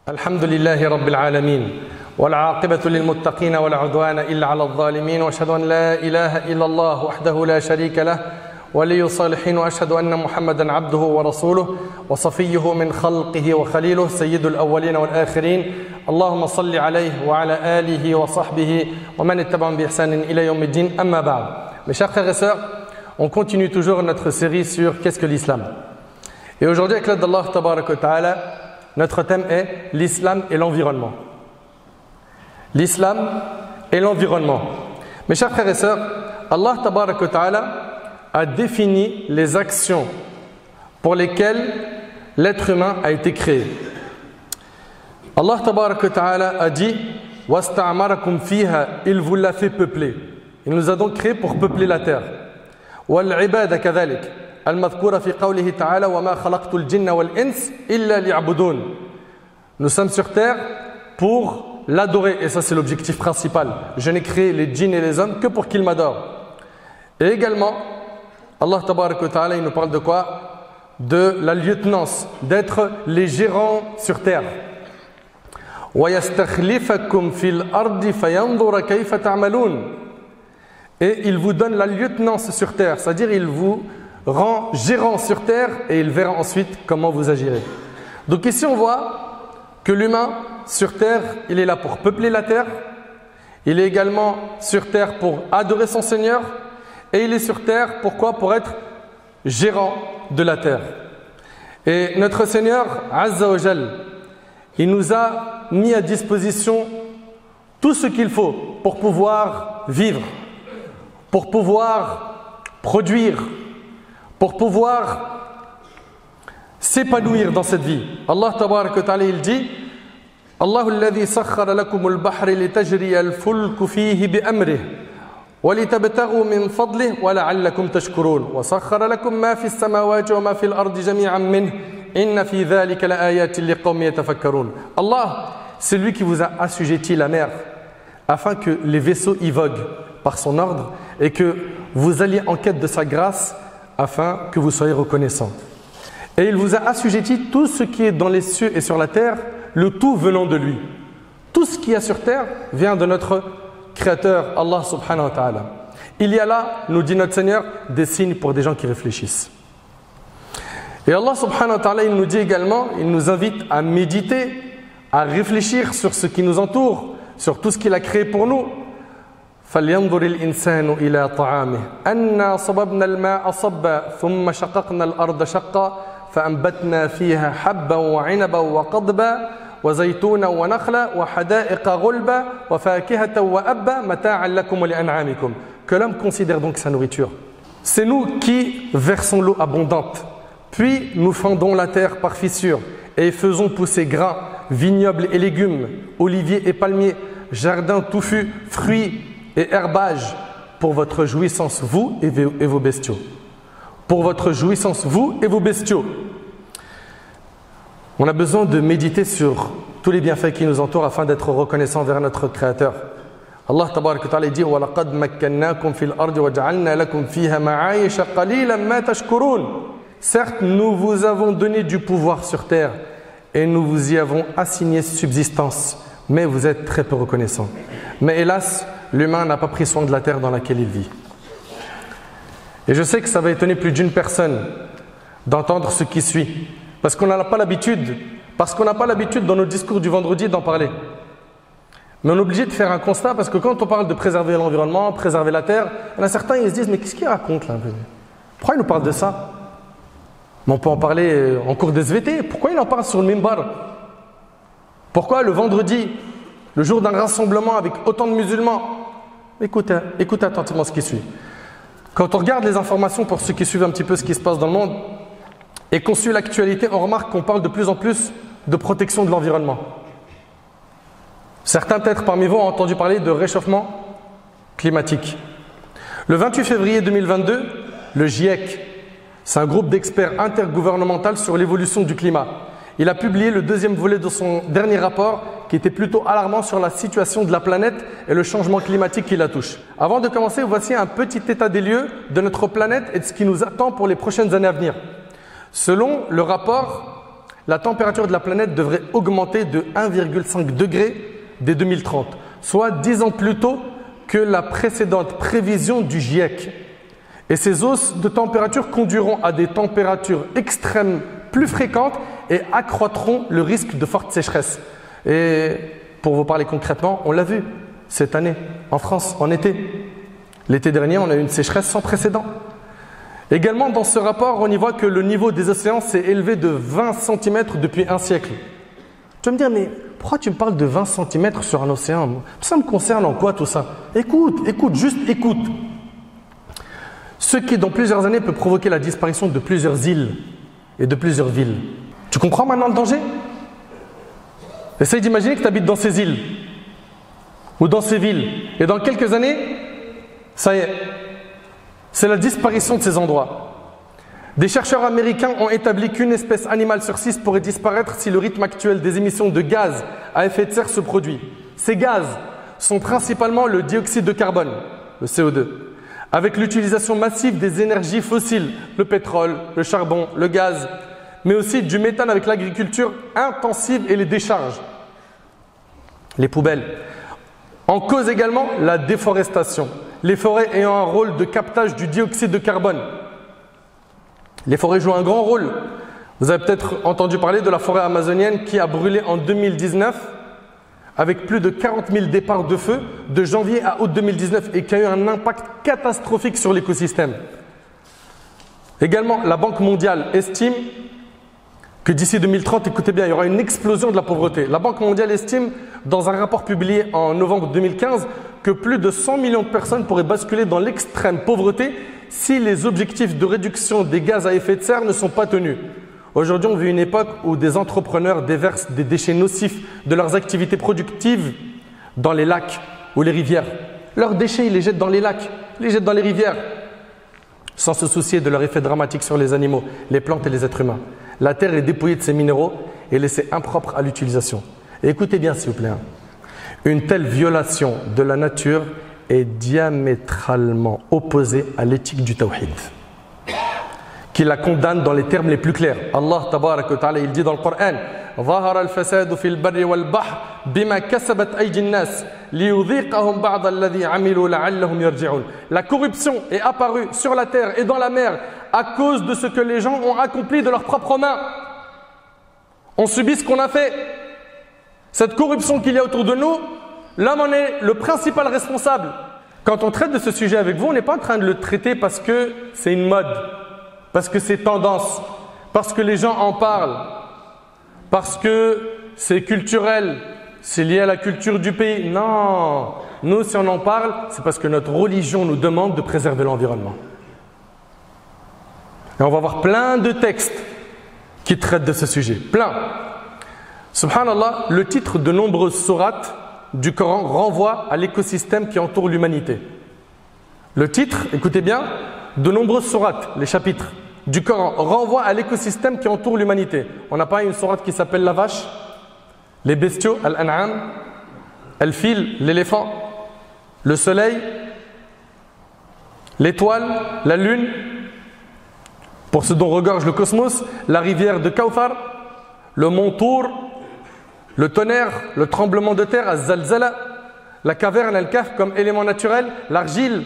الحمد لله رب العالمين والعاقبة للمتقين ولا عدوان إلا على الظالمين وأشهد أن لا إله إلا الله وحده لا شريك له ولي الصالحين وأشهد أن محمدا عبده ورسوله وصفيه من خلقه وخليله سيد الأولين والآخرين اللهم صل عليه وعلى آله وصحبه ومن اتبعهم بإحسان إلى يوم الدين أما بعد. Mes chers frères et sœurs, on continue toujours notre série sur qu'est-ce que l'islam. Et aujourd'hui avec l'aide d'Allah Tabaraka wa Ta'ala, notre thème est l'islam et l'environnement. L'islam et l'environnement. Mes chers frères et sœurs, Allah Tabaraka wa Ta'ala a défini les actions pour lesquelles l'être humain a été créé. Allah Tabaraka wa Ta'ala a dit « Wasta'amarakum fiha » il vous l'a fait peupler. Il nous a donc créé pour peupler la terre. « Wal-ibada kadhalik » المذكورة في قوله تعالى وما خلقت الجن والإنس إلا ليعبدون. Nous sommes sur terre pour l'adorer et ça c'est l'objectif principal. Je n'ai créé les djinns et les hommes que pour qu'ils m'adorent. Et également Allah Tabaraka wa Ta'ala il nous parle de quoi? De la lieutenance, d'être les gérants sur terre. وَيَسْتَخْلِفَكُمْ فِي الْأَرْضِ فَيَنْظُرَ كَيْفَ تَعْمَلُونَ. Et il vous donne la lieutenance sur terre, c'est-à-dire il vous rend gérant sur terre et il verra ensuite comment vous agirez. Donc ici on voit que l'humain sur terre, il est là pour peupler la terre, il est également sur terre pour adorer son Seigneur et il est sur terre pourquoi? Pour être gérant de la terre. Et notre Seigneur Azza wa Jal, il nous a mis à disposition tout ce qu'il faut pour pouvoir vivre, pour pouvoir produire, pour pouvoir s'épanouir dans cette vie. Allah Tabaraka wa Ta'ala il dit Allahu alladhi sakhkhara lakumul bahra litajriya al-fulku fihi bi'amrihi wa litabtaghu min fadlihi wa la'allakum tashkurun wa sakhkhara lakum ma fi as-samawati wa ma fi al-ardi jami'an minhu inna fi dhalika la'ayatin liqaumin yatafakkarun. Allah, c'est lui qui vous a assujetti la mer afin que les vaisseaux y voguent par son ordre et que vous alliez en quête de sa grâce afin que vous soyez reconnaissants. Et il vous a assujetti tout ce qui est dans les cieux et sur la terre, le tout venant de lui. Tout ce qu'il y a sur terre vient de notre Créateur, Allah subhanahu wa ta'ala. Il y a là, nous dit notre Seigneur, des signes pour des gens qui réfléchissent. Et Allah subhanahu wa ta'ala, il nous dit également, il nous invite à méditer, à réfléchir sur ce qui nous entoure, sur tout ce qu'il a créé pour nous. فلينظر الإنسان إلى طعامه أنا صببنا الماء صبا ثم شققنا الأرض شقا فأنبتنا فيها حبا وعنبا وقضبا وزيتونا ونخلا وحدائق غلبا وفاكهة وأبا متاعا لكم ولأنعامكم. Que l'homme considère donc sa nourriture. C'est nous qui versons l'eau abondante, puis nous fendons la terre par fissures et faisons pousser grains, vignobles et légumes, oliviers et palmiers, jardins touffus, fruits et herbage pour votre jouissance, vous et vos bestiaux. Pour votre jouissance, vous et vos bestiaux. On a besoin de méditer sur tous les bienfaits qui nous entourent afin d'être reconnaissants vers notre Créateur. Allah Tabaraka wa Ta'ala dit وَلَقَدْ مَكَّنَّاكُمْ فِي الْأَرْضِ وَجَعَلْنَا لَكُمْ فِيهَا مَعَايِشَ قَلِيلًا مَا تَشْكُرُونَ. Certes, nous vous avons donné du pouvoir sur terre et nous vous y avons assigné subsistance, mais vous êtes très peu reconnaissants. Mais hélas, l'humain n'a pas pris soin de la terre dans laquelle il vit. Et je sais que ça va étonner plus d'une personne d'entendre ce qui suit. Parce qu'on n'a pas l'habitude, dans nos discours du vendredi d'en parler. Mais on est obligé de faire un constat parce que quand on parle de préserver l'environnement, préserver la terre, il y en a certains ils se disent mais qu'est-ce qu'il raconte là? Pourquoi il nous parle de ça? Mais on peut en parler en cours de SVT. Pourquoi il en parle sur le minbar? Pourquoi le vendredi, le jour d'un rassemblement avec autant de musulmans? Écoutez attentivement ce qui suit. Quand on regarde les informations pour ceux qui suivent un petit peu ce qui se passe dans le monde et qu'on suit l'actualité, on remarque qu'on parle de plus en plus de protection de l'environnement. Certains peut-être parmi vous ont entendu parler de réchauffement climatique. Le 28 février 2022, le GIEC, c'est un groupe d'experts intergouvernemental sur l'évolution du climat. Il a publié le deuxième volet de son dernier rapport qui était plutôt alarmant sur la situation de la planète et le changement climatique qui la touche. Avant de commencer, voici un petit état des lieux de notre planète et de ce qui nous attend pour les prochaines années à venir. Selon le rapport, la température de la planète devrait augmenter de 1,5 degré dès 2030, soit 10 ans plus tôt que la précédente prévision du GIEC. Et ces hausses de température conduiront à des températures extrêmes plus fréquentes et accroîtront le risque de forte sécheresse. Et pour vous parler concrètement, on l'a vu cette année en France, en été. L'été dernier, on a eu une sécheresse sans précédent. Également, dans ce rapport, on y voit que le niveau des océans s'est élevé de 20 cm depuis un siècle. Tu vas me dire, mais pourquoi tu me parles de 20 cm sur un océan? Ça me concerne en quoi tout ça? Écoute, juste écoute. Ce qui, dans plusieurs années, peut provoquer la disparition de plusieurs îles et de plusieurs villes. Tu comprends maintenant le danger? Essaye d'imaginer que tu habites dans ces îles ou dans ces villes. Et dans quelques années, ça y est, c'est la disparition de ces endroits. Des chercheurs américains ont établi qu'une espèce animale sur 6 pourrait disparaître si le rythme actuel des émissions de gaz à effet de serre se produit. Ces gaz sont principalement le dioxyde de carbone, le CO2, avec l'utilisation massive des énergies fossiles, le pétrole, le charbon, le gaz, mais aussi du méthane avec l'agriculture intensive et les décharges, les poubelles. En cause également la déforestation, les forêts ayant un rôle de captage du dioxyde de carbone. Les forêts jouent un grand rôle. Vous avez peut-être entendu parler de la forêt amazonienne qui a brûlé en 2019 avec plus de 40 000 départs de feu de janvier à août 2019 et qui a eu un impact catastrophique sur l'écosystème. Également, la Banque mondiale estime que d'ici 2030, écoutez bien, il y aura une explosion de la pauvreté. La Banque mondiale estime, dans un rapport publié en novembre 2015, que plus de 100 millions de personnes pourraient basculer dans l'extrême pauvreté si les objectifs de réduction des gaz à effet de serre ne sont pas tenus. Aujourd'hui, on vit une époque où des entrepreneurs déversent des déchets nocifs de leurs activités productives dans les lacs ou les rivières. Leurs déchets, ils les jettent dans les lacs, ils les jettent dans les rivières, sans se soucier de leur effet dramatique sur les animaux, les plantes et les êtres humains. La terre est dépouillée de ses minéraux et laissée impropre à l'utilisation. Et écoutez bien, s'il vous plaît, une telle violation de la nature est diamétralement opposée à l'éthique du tawhid, qui la condamne dans les termes les plus clairs. Allah tabaraka wa ta'ala, il dit dans le Coran: ظهر الفساد في البر والبحر بما كسبت أيدي الناس ليذيقهم بعض الذي عملوا لعلهم يرجعون. La corruption est apparue sur la terre et dans la mer à cause de ce que les gens ont accompli de leurs propres mains. On subit ce qu'on a fait. Cette corruption qu'il y a autour de nous, l'homme en est le principal responsable. Quand on traite de ce sujet avec vous, on n'est pas en train de le traiter parce que c'est une mode, parce que c'est tendance, parce que les gens en parlent, parce que c'est culturel, c'est lié à la culture du pays. Non, nous si on en parle, c'est parce que notre religion nous demande de préserver l'environnement. Et on va voir plein de textes qui traitent de ce sujet, plein. Subhanallah, le titre de nombreuses sourates du Coran renvoie à l'écosystème qui entoure l'humanité. Le titre, écoutez bien, de nombreuses sourates, les chapitres du Coran renvoient à l'écosystème qui entoure l'humanité. On n'a pas une sourate qui s'appelle la vache, les bestiaux, al-an'am, al-fil, l'éléphant, le soleil, l'étoile, la lune, pour ce dont regorge le cosmos, la rivière de Kawthar, le mont Tour, le tonnerre, le tremblement de terre, az-zalzala, la caverne, al-kahf comme élément naturel, l'argile,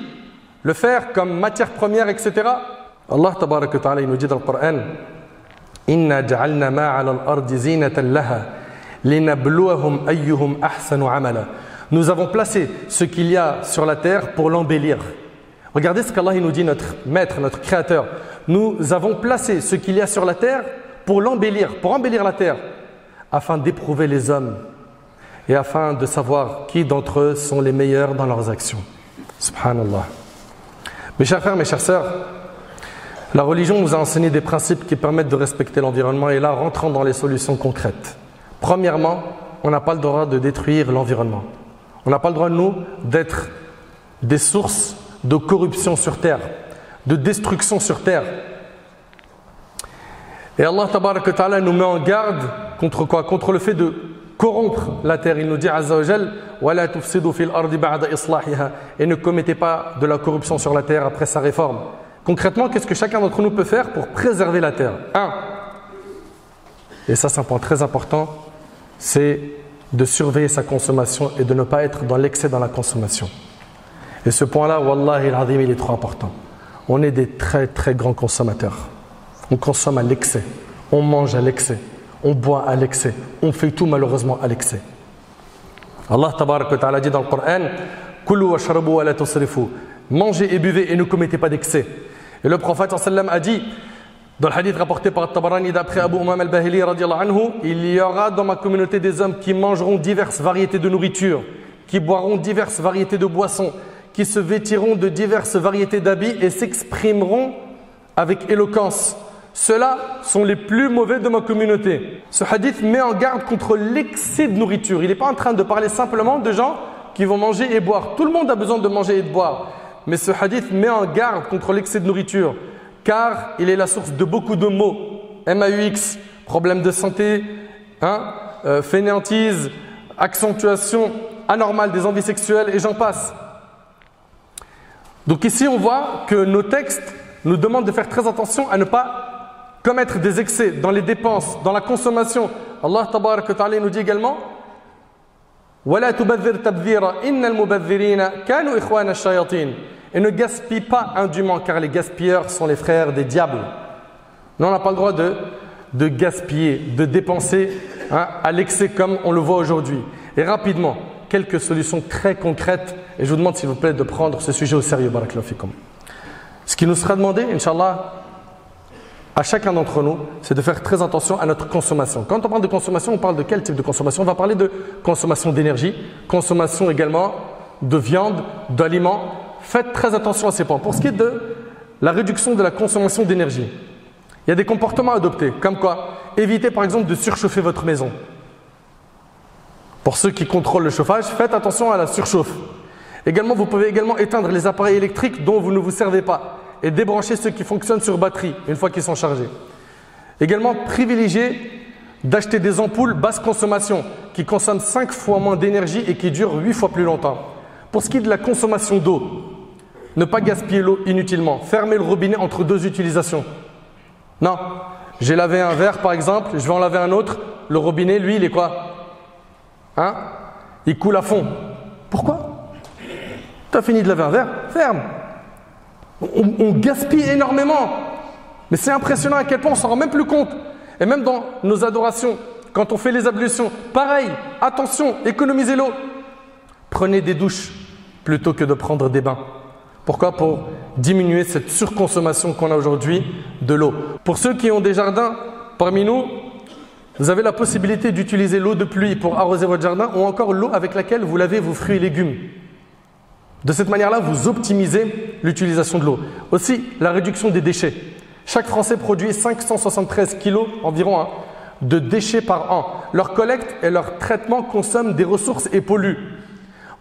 le fer comme matière première, etc. Allah tabaraka wa ta'ala, il nous dit dans le Coran: Inna ja'alna ma 'ala al-ardi zinatan laha linabluwahum ayyuhum ahsanu 'amala. Nous avons placé ce qu'il y a sur la terre pour l'embellir. Regardez ce qu'Allah nous dit, notre maître, notre créateur. Nous avons placé ce qu'il y a sur la terre pour l'embellir, pour embellir la terre, afin d'éprouver les hommes et afin de savoir qui d'entre eux sont les meilleurs dans leurs actions. Subhanallah. Mes chers frères, mes chères sœurs, la religion nous a enseigné des principes qui permettent de respecter l'environnement, et là, rentrons dans les solutions concrètes. Premièrement, on n'a pas le droit de détruire l'environnement. On n'a pas le droit, nous, d'être des sources de corruption sur terre, de destruction sur terre. Et Allah tabaraka wa ta'ala nous met en garde contre quoi? Contre le fait de corrompre la terre. Il nous dit azza wa jal: وَلَا تُفْسِدُوا فِي الْأَرْضِ بَعْدَ إِصْلَاحِهَا. Et ne commettez pas de la corruption sur la terre après sa réforme. Concrètement, qu'est-ce que chacun d'entre nous peut faire pour préserver la terre? 1. et ça c'est un point très important, c'est de surveiller sa consommation et de ne pas être dans l'excès dans la consommation. Et ce point-là, wallahi al-azim, il est trop important. On est des très très grands consommateurs. On consomme à l'excès, on mange à l'excès, on boit à l'excès, on fait tout malheureusement à l'excès. Allah tabarak wa ta'ala dit dans le Coran, Kulu washrabu wa la tusrifu. Mangez et buvez et ne commettez pas d'excès. Et le prophète sallam a dit, dans le hadith rapporté par Tabarani d'après Abu Umam al-Bahili radiallahu anhu, il y aura dans ma communauté des hommes qui mangeront diverses variétés de nourriture, qui boiront diverses variétés de boissons, qui se vêtiront de diverses variétés d'habits et s'exprimeront avec éloquence. Ceux-là sont les plus mauvais de ma communauté. Ce hadith met en garde contre l'excès de nourriture. Il n'est pas en train de parler simplement de gens qui vont manger et boire. Tout le monde a besoin de manger et de boire. Mais ce hadith met en garde contre l'excès de nourriture, car il est la source de beaucoup de maux. MAUX, problème de santé, fainéantise, accentuation anormale des envies sexuelles et j'en passe. Donc ici on voit que nos textes nous demandent de faire très attention à ne pas commettre des excès dans les dépenses, dans la consommation. Allah tabarak wa ta'ala nous dit également وَلَا تُبَذِّرْ تَبْذِيرًا إِنَّ الْمُبَذِّرِينَ كَانُوا إِخْوَانَ الشَّيَاطِينَ. Et ne gaspille pas indûment, car les gaspilleurs sont les frères des diables. Nous, on n'a pas le droit de gaspiller, de dépenser à l'excès comme on le voit aujourd'hui. Et rapidement, quelques solutions très concrètes. Et je vous demande s'il vous plaît de prendre ce sujet au sérieux. Barakallahu fikum. Ce qui nous sera demandé, Inch'Allah, à chacun d'entre nous, c'est de faire très attention à notre consommation. Quand on parle de consommation, on parle de quel type de consommation? On va parler de consommation d'énergie, consommation également de viande, d'aliments. Faites très attention à ces points. Pour ce qui est de la réduction de la consommation d'énergie, il y a des comportements à adopter, comme quoi? Évitez par exemple de surchauffer votre maison. Pour ceux qui contrôlent le chauffage, faites attention à la surchauffe. Également, vous pouvez également éteindre les appareils électriques dont vous ne vous servez pas et débrancher ceux qui fonctionnent sur batterie une fois qu'ils sont chargés. Également, privilégiez d'acheter des ampoules basse consommation qui consomment 5 fois moins d'énergie et qui durent 8 fois plus longtemps. Pour ce qui est de la consommation d'eau, ne pas gaspiller l'eau inutilement. Fermez le robinet entre 2 utilisations. Non, j'ai lavé un verre par exemple, je vais en laver un autre. Le robinet, lui, il est quoi? Il coule à fond. Pourquoi? Tu as fini de laver un verre, ferme. On gaspille énormément. Mais c'est impressionnant à quel point on ne s'en rend même plus compte. Et même dans nos adorations, quand on fait les ablutions, pareil, attention, économisez l'eau. Prenez des douches plutôt que de prendre des bains. Pourquoi? Pour diminuer cette surconsommation qu'on a aujourd'hui de l'eau. Pour ceux qui ont des jardins parmi nous, vous avez la possibilité d'utiliser l'eau de pluie pour arroser votre jardin ou encore l'eau avec laquelle vous lavez vos fruits et légumes. De cette manière-là, vous optimisez l'utilisation de l'eau. Aussi, la réduction des déchets. Chaque Français produit 573 kg environ de déchets par an. Leur collecte et leur traitement consomment des ressources et polluent.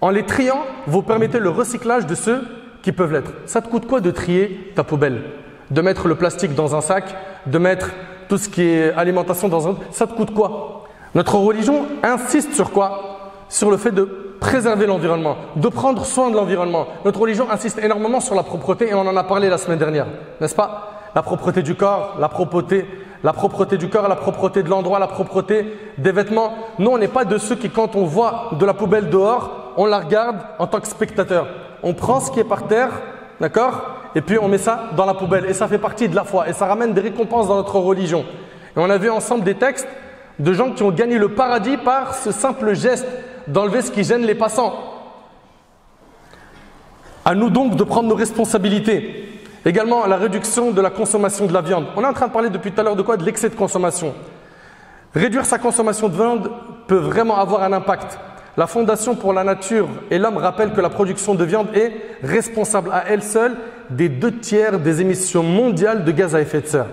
En les triant, vous permettez le recyclage de ceux qui peuvent l'être. Ça te coûte quoi de trier ta poubelle? De mettre le plastique dans un sac, de mettre tout ce qui est alimentation dans un autre, ça te coûte quoi? Notre religion insiste sur quoi? Sur le fait de préserver l'environnement, de prendre soin de l'environnement. Notre religion insiste énormément sur la propreté et on en a parlé la semaine dernière, n'est-ce pas? La propreté du corps, la propreté du corps, la propreté de l'endroit, la propreté des vêtements. Nous, on n'est pas de ceux qui, quand on voit de la poubelle dehors, on la regarde en tant que spectateur. On prend ce qui est par terre, d'accord? Et puis on met ça dans la poubelle. Et ça fait partie de la foi. Et ça ramène des récompenses dans notre religion. Et on a vu ensemble des textes de gens qui ont gagné le paradis par ce simple geste d'enlever ce qui gêne les passants. À nous donc de prendre nos responsabilités. Également, la réduction de la consommation de la viande. On est en train de parler depuis tout à l'heure de quoi? De l'excès de consommation. Réduire sa consommation de viande peut vraiment avoir un impact. La Fondation pour la Nature et l'Homme rappelle que la production de viande est responsable à elle seule des 2/3 des émissions mondiales de gaz à effet de serre.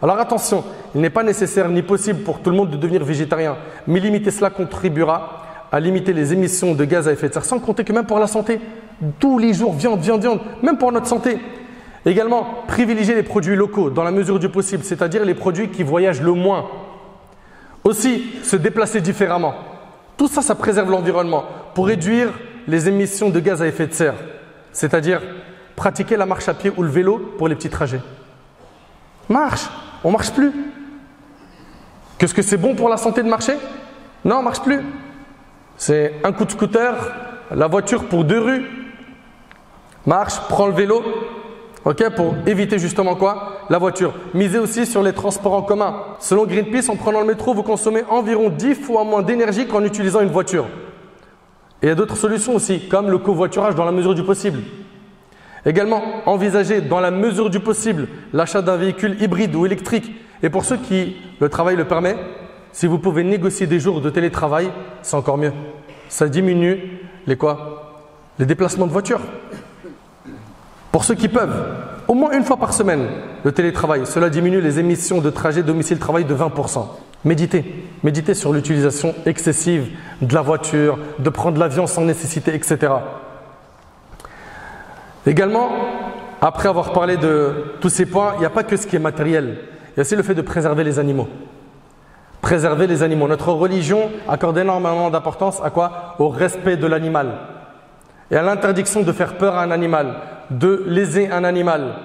Alors attention, il n'est pas nécessaire ni possible pour tout le monde de devenir végétarien, mais limiter cela contribuera à limiter les émissions de gaz à effet de serre, sans compter que même pour la santé, tous les jours, viande, même pour notre santé. Également, privilégier les produits locaux dans la mesure du possible, c'est-à-dire les produits qui voyagent le moins. Aussi, se déplacer différemment. Tout ça, ça préserve l'environnement pour réduire les émissions de gaz à effet de serre, c'est-à-dire pratiquer la marche à pied ou le vélo pour les petits trajets. Marche, on ne marche plus. Qu'est-ce que c'est bon pour la santé de marcher? Non, marche plus. C'est un coup de scooter, la voiture pour 2 rues. Marche, prends le vélo, ok, pour éviter justement quoi? La voiture. Misez aussi sur les transports en commun. Selon Greenpeace, en prenant le métro, vous consommez environ 10 fois moins d'énergie qu'en utilisant une voiture. Et il y a d'autres solutions aussi, comme le covoiturage dans la mesure du possible. Également, envisagez dans la mesure du possible l'achat d'un véhicule hybride ou électrique. Et pour ceux qui le travail le permet, si vous pouvez négocier des jours de télétravail, c'est encore mieux. Ça diminue les déplacements de voiture. Pour ceux qui peuvent, au moins une fois par semaine, le télétravail, cela diminue les émissions de trajet domicile-travail de 20%. Méditez sur l'utilisation excessive de la voiture, de prendre l'avion sans nécessité, etc. Également, après avoir parlé de tous ces points, il n'y a pas que ce qui est matériel. Il y a aussi le fait de préserver les animaux. Préserver les animaux. Notre religion accorde énormément d'importance à quoi? Au respect de l'animal. Et à l'interdiction de faire peur à un animal, de léser un animal,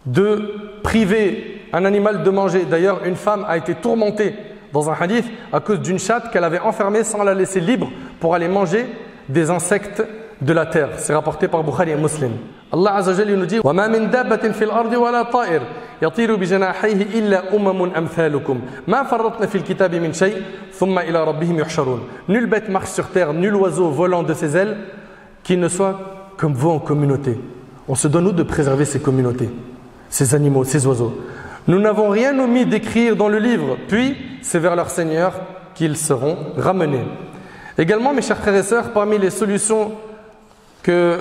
de priver un animal de manger. D'ailleurs, une femme a été tourmentée dans un hadith à cause d'une chatte qu'elle avait enfermée sans la laisser libre pour aller manger des insectes de la terre. C'est rapporté par Bukhari et Muslim. Allah Azza wa Jalla nous dit: وَمَا مِن دَابَّةٍ فِي الْأَرْضِ وَلَا طَائِرٍ يَطِيرُ بِجَنَاحَيْهِ إِلَّا أُمَمٌ أَمْثَالُكُمْ مَا فَرَّطْنَا فِي الْكِتَابِ مِنْ شَيْءٍ ثُمَّ إِلَى رَبِّهِمْ يُحْشَرُونَ. Nulle bête marche sur terre, nul oiseau volant de ses ailes qui ne soit comme vous en communauté. On se doit nous de préserver ces communautés, ces animaux, ces oiseaux. Nous n'avons rien omis d'écrire dans le livre, puis c'est vers leur Seigneur qu'ils seront ramenés. Également, mes chers frères et sœurs, parmi les solutions que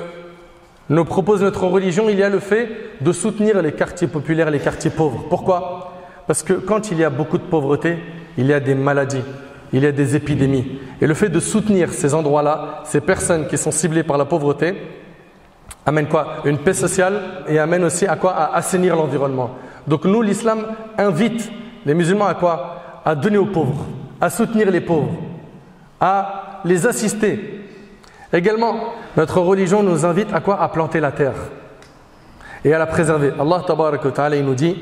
nous propose notre religion, il y a le fait de soutenir les quartiers populaires, les quartiers pauvres. Pourquoi? Parce que quand il y a beaucoup de pauvreté, il y a des maladies, il y a des épidémies. Et le fait de soutenir ces endroits-là, ces personnes qui sont ciblées par la pauvreté, amène quoi? Une paix sociale et amène aussi à quoi? À assainir l'environnement. Donc nous, l'islam invite les musulmans à quoi? À donner aux pauvres, à soutenir les pauvres, à les assister. Également, notre religion nous invite à quoi? À planter la terre et à la préserver. Allah tabaraka wa ta'ala nous dit: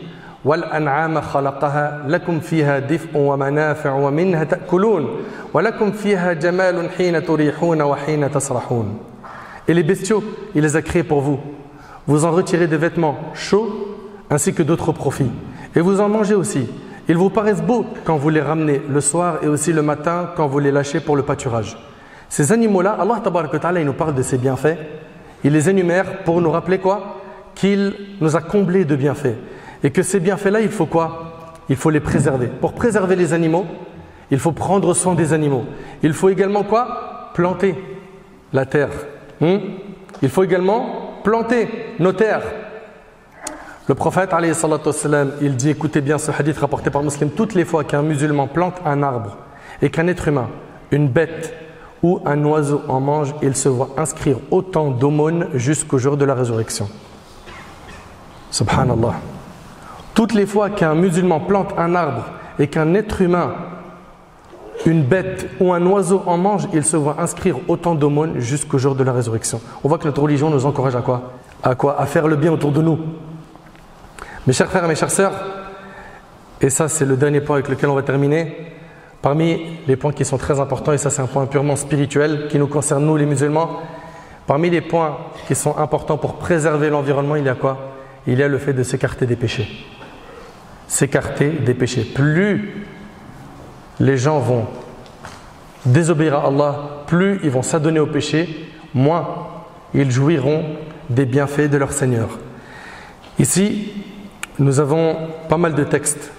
وَالْأَنْعَامَ خَلَقَهَا لَكُمْ فِيهَا دِفْءٌ وَمَنَافِعُ وَمِنْهَا تَأْكُلُونَ وَلَكُمْ فِيهَا جَمَالٌ حِينَ تُرِيحُونَ وَحِينَ تَسْرَحُونَ. Et les bestiaux, il les a créés pour vous. Vous en retirez des vêtements chauds ainsi que d'autres profits. Et vous en mangez aussi. Ils vous paraissent beaux quand vous les ramenez le soir et aussi le matin quand vous les lâchez pour le pâturage. Ces animaux-là, Allah tabaraka wa ta'ala, il nous parle de ses bienfaits. Il les énumère pour nous rappeler quoi? Qu'il nous a comblés de bienfaits. Et que ces bienfaits-là, il faut quoi? Il faut les préserver. Pour préserver les animaux, il faut prendre soin des animaux. Il faut également quoi? Planter la terre. Il faut également planter nos terres. Le prophète, alayhi salatu wassalam, il dit, écoutez bien ce hadith rapporté par Muslim, toutes les fois qu'un musulman plante un arbre et qu'un être humain, une bête ou un oiseau en mange, il se voit inscrire autant d'aumônes jusqu'au jour de la résurrection. Subhanallah. Toutes les fois qu'un musulman plante un arbre et qu'un être humain, une bête ou un oiseau en mange, il se voit inscrire autant d'aumônes jusqu'au jour de la résurrection. On voit que notre religion nous encourage à quoi? À faire le bien autour de nous. Mes chers frères et mes chères sœurs, et ça c'est le dernier point avec lequel on va terminer, parmi les points qui sont très importants, et ça c'est un point purement spirituel qui nous concerne nous les musulmans, parmi les points qui sont importants pour préserver l'environnement, il y a quoi? Il y a le fait de s'écarter des péchés. S'écarter des péchés. Plus les gens vont désobéir à Allah, plus ils vont s'adonner au péché, moins ils jouiront des bienfaits de leur Seigneur. Ici, nous avons pas mal de textes.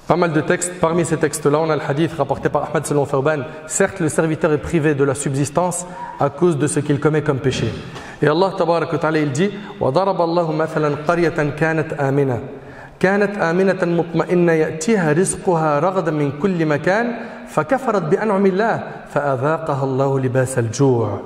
Parmi ces textes-là, on a le hadith rapporté par Ahmad selon Thawban. Certes, le serviteur est privé de la subsistance à cause de ce qu'il commet comme péché. Et Allah tabaraka wa ta'ala, il dit: وَضَرَبَ اللَّهُ مَثَلًا قَرْيَةً كانت آمنة مطمئنة يأتيها رزقها رغدا من كل مكان فكفرت بأنعم الله فأذاقها الله لباس الجوع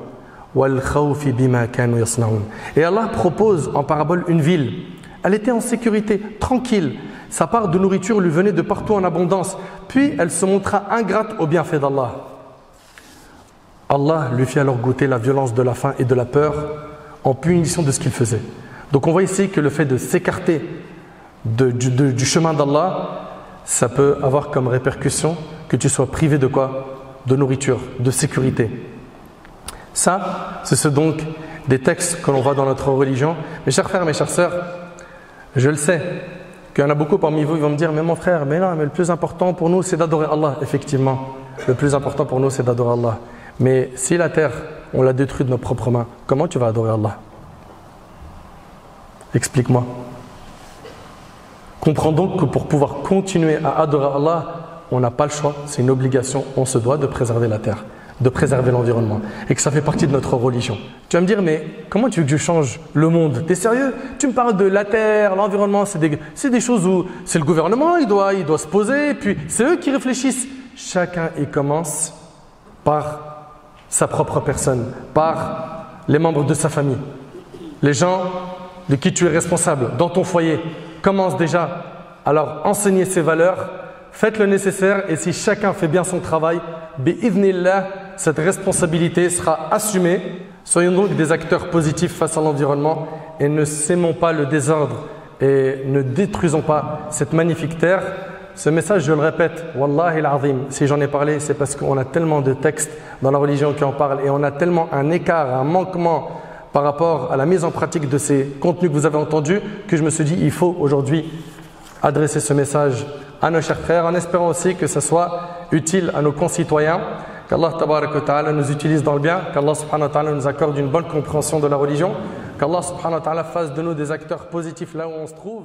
والخوف بما كانوا يصنعون. Et Allah propose en parabole une ville. Elle était en sécurité, tranquille. Sa part de nourriture lui venait de partout en abondance. Puis elle se montra ingrate aux bienfaits d'Allah. Allah lui fit alors goûter la violence de la faim et de la peur en punition de ce qu'il faisait. Donc on voit ici que le fait de s'écarter du chemin d'Allah, ça peut avoir comme répercussion que tu sois privé de quoi? De nourriture, de sécurité. Ça, ce sont donc des textes que l'on voit dans notre religion. Mes chers frères, mes chères sœurs, je le sais, qu'il y en a beaucoup parmi vous, ils vont me dire, mais mon frère, mais non, mais le plus important pour nous, c'est d'adorer Allah. Effectivement, le plus important pour nous, c'est d'adorer Allah. Mais si la terre, on l'a détruite de nos propres mains, comment tu vas adorer Allah? Explique-moi. Comprends donc que pour pouvoir continuer à adorer Allah, on n'a pas le choix, c'est une obligation, on se doit de préserver la terre, de préserver l'environnement, et que ça fait partie de notre religion. Tu vas me dire, mais comment tu veux que je change le monde? T'es sérieux? Tu me parles de la terre, l'environnement, c'est des choses où c'est le gouvernement, il doit se poser, et puis c'est eux qui réfléchissent. Chacun y commence par sa propre personne, par les membres de sa famille. Les gens de qui tu es responsable, dans ton foyer, commence déjà à leur enseigner ces valeurs. Faites le nécessaire et si chacun fait bien son travail, bi'idhnillah, cette responsabilité sera assumée. Soyons donc des acteurs positifs face à l'environnement et ne sémons pas le désordre et ne détruisons pas cette magnifique terre. Ce message, je le répète, Wallahi al-Azim, si j'en ai parlé, c'est parce qu'on a tellement de textes dans la religion qui en parlent et on a tellement un écart, un manquement par rapport à la mise en pratique de ces contenus que vous avez entendus que je me suis dit, il faut aujourd'hui adresser ce message à nos chers frères en espérant aussi que ça soit utile à nos concitoyens, qu'Allah tabarak wa ta'ala nous utilise dans le bien, qu'Allah subhanahu wa ta'ala nous accorde une bonne compréhension de la religion, qu'Allah subhanahu wa ta'ala fasse de nous des acteurs positifs là où on se trouve.